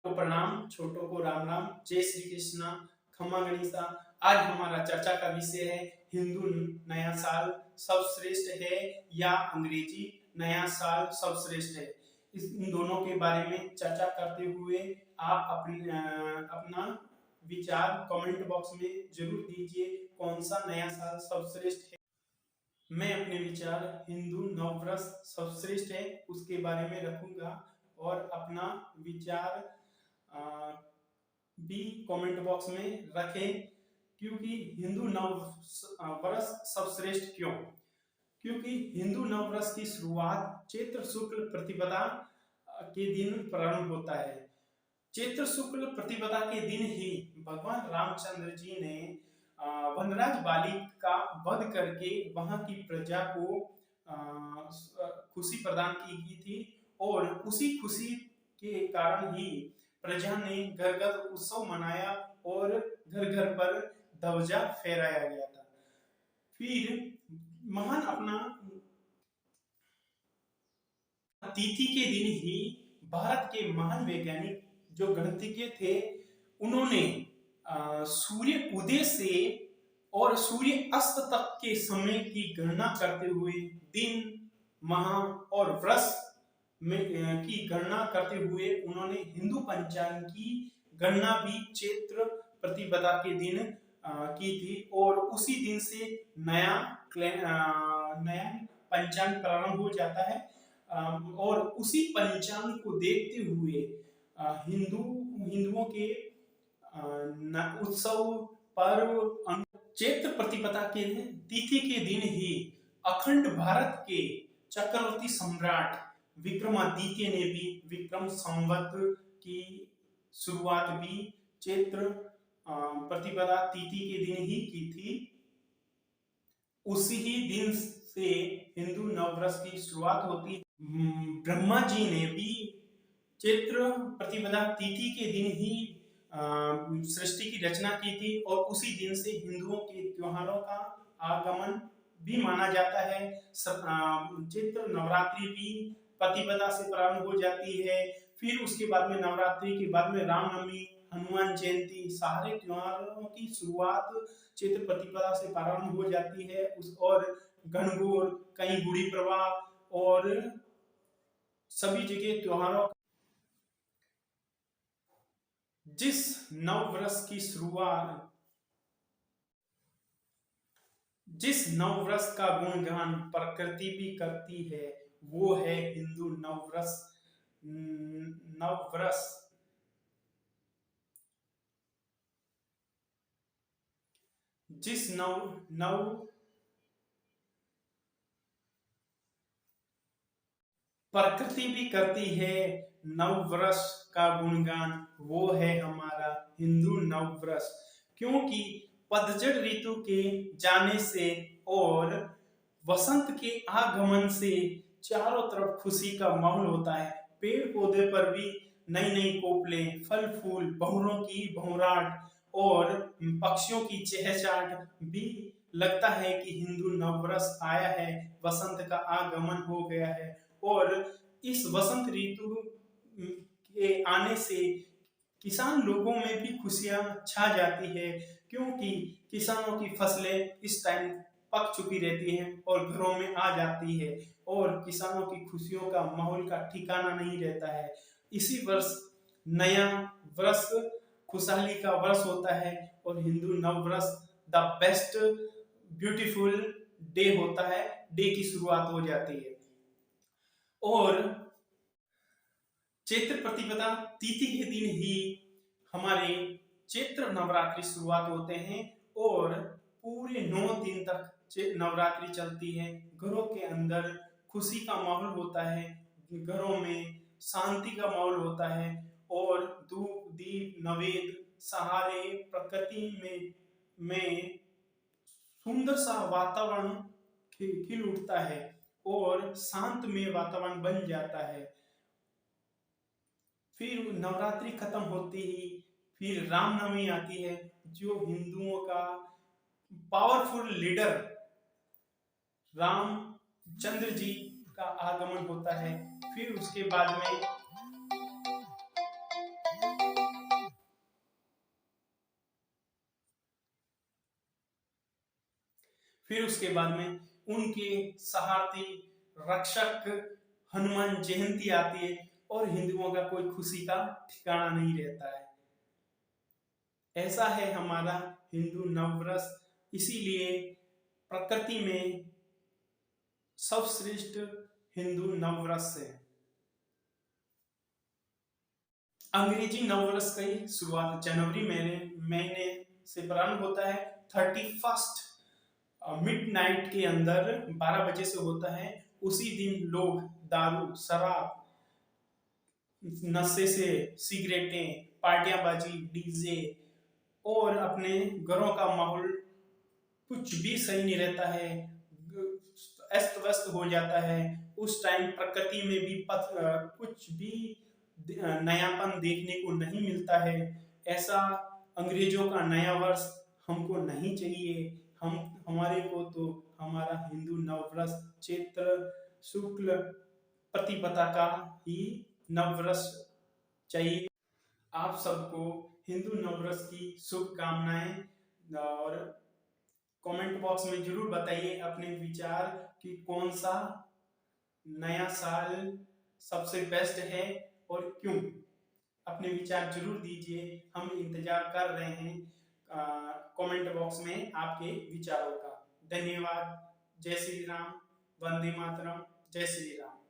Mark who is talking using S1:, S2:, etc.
S1: को प्रणाम, छोटों को राम राम। जय श्री कृष्णा, खम्मा गणिसा। आज हमारा चर्चा का विषय है हिंदू नया साल सर्वश्रेष्ठ है या अंग्रेजी नया साल सर्वश्रेष्ठ है। इन दोनों के बारे में चर्चा करते हुए आप अपना विचार कमेंट बॉक्स में जरूर दीजिए, कौन सा नया साल सर्वश्रेष्ठ है। मैं अपने विचार हिंदू नववर्ष सर्वश्रेष्ठ है उसके बारे में रखूंगा और अपना विचार भी कमेंट बॉक्स में रखें। क्योंकि हिंदू नव वर्ष सर्वश्रेष्ठ क्यों? क्योंकि हिंदू नववर्ष की शुरुआत चैत्र शुक्ल प्रतिपदा के दिन प्रारंभ होता है। चैत्र शुक्ल प्रतिपदा के दिन ही भगवान रामचंद्र जी ने वनराज बाली का वध करके वहां की प्रजा को खुशी प्रदान की थी और उसी खुशी के कारण ही प्रजा ने घर घर उत्सव मनाया और घर घर पर ध्वजा फहराया गया था। फिर महान अपना तिथि के दिन ही भारत के महान वैज्ञानिक जो गणितज्ञ थे उन्होंने सूर्य उदय से और सूर्य अस्त तक के समय की गणना करते हुए दिन, माह और वर्ष में की गणना करते हुए उन्होंने हिंदू पंचांग की गणना भी चैत्र प्रतिपदा के दिन की थी और उसी दिन से नया पंचांग प्रारंभ हो जाता है। और उसी पंचांग को देखते हुए हिंदुओं के उत्सव पर्व चैत्र प्रतिपदा के तिथि के दिन ही अखंड भारत के चक्रवर्ती सम्राट विक्रमादित्य ने भी विक्रम संवत की शुरुआत भी चैत्र प्रतिपदा तिथि के दिन ही की थी। उसी ही दिन से हिंदू नववर्ष की शुरुआत होती है। ब्रह्मा जी ने भी चैत्र प्रतिपदा तिथि के दिन ही सृष्टि की रचना की थी और उसी दिन से हिंदुओं के त्योहारों का आगमन भी माना जाता है। चैत्र नवरात्रि भी प्रतिपदा से प्रारंभ हो जाती है। फिर उसके बाद में नवरात्रि के बाद में रामनवमी, हनुमान जयंती, सारे त्योहारों की शुरुआत चैत्र प्रतिपदा से प्रारंभ हो जाती है। और गणगौर, कहीं गुड़ी प्रभा और सभी जगह त्योहारों जिस नववर्ष की शुरुआत जिस नववर्ष का गुणगान प्रकृति भी करती है वो है हिंदू नववर्ष। जिस प्रकृति भी करती है नववर्ष का गुणगान, वो है हमारा हिंदू नववर्ष। क्योंकि पतझड़ ऋतु के जाने से और वसंत के आगमन से चारों तरफ खुशी का माहौल होता है। पेड़ पौधे पर भी नई नई कोपलें, फल फूल, भंवरों की भंवराट और पक्षियों की चहचहाट भी लगता है कि हिंदू नववर्ष आया है, वसंत का आगमन हो गया है। और इस वसंत ऋतु के आने से किसान लोगों में भी खुशियां छा जाती है। क्योंकि किसानों की फसलें इस टाइम पक चुकी रहती हैं और घरों में आ जाती है और किसानों की खुशियों का माहौल का ठिकाना नहीं रहता है। इसी वर्ष नया वर्ष खुशहाली का वर्ष होता है और हिंदू नववर्ष द बेस्ट ब्यूटीफुल डे होता है। डे की शुरुआत हो जाती है और चैत्र प्रतिपदा तिथि के दिन ही हमारे चैत्र नवरात्रि शुरुआत होते हैं और पूरे 9 दिन तक नवरात्रि चलती है। घरों के अंदर खुशी का माहौल होता है, घरों में शांति का माहौल होता है और धूप दीप नवेद सहारे प्रकृति में सुंदर सा वातावरण खिल उठता है और शांतमय वातावरण बन जाता है। फिर नवरात्रि खत्म होती ही फिर रामनवमी आती है, जो हिंदुओं का पावरफुल लीडर रामचंद्र जी का आगमन होता है। फिर उसके बाद में फिर उसके बाद में उनके सहारती रक्षक हनुमान जयंती आती है और हिंदुओं का कोई खुशी का ठिकाना नहीं रहता है। ऐसा है हमारा हिंदू नववर्ष। इसीलिए प्रकृति में सर्वश्रेष्ठ हिंदू नववर्ष है। अंग्रेजी नववर्ष की शुरुआत जनवरी महीने से प्रारंभ होता है। 31 मिडनाइट के अंदर 12 बजे से होता है। उसी दिन लोग दारू, शराब, नशे से सिगरेटें, पार्टियाबाजी, डीजे और अपने घरों का माहौल कुछ भी सही नहीं रहता है, अस्त व्यस्त हो जाता है। उस टाइम प्रकृति में भी कुछ भी नयापन देखने को नहीं मिलता है। ऐसा अंग्रेजों का नया वर्ष हमको नहीं चाहिए। हमारे को तो हमारा हिंदू नववर्ष चैत्र शुक्ल प्रतिपदा का ही नववर्ष चाहिए। आप सबको हिंदू नववर्ष की शुभकामनाएं और कमेंट बॉक्स में जरूर बताइए अपने विचार कि कौन सा नया साल सबसे बेस्ट है और क्यों। अपने विचार जरूर दीजिए, हम इंतजार कर रहे हैं कमेंट बॉक्स में आपके विचारों का। धन्यवाद। जय श्री राम, वंदे मातरम, जय श्री राम।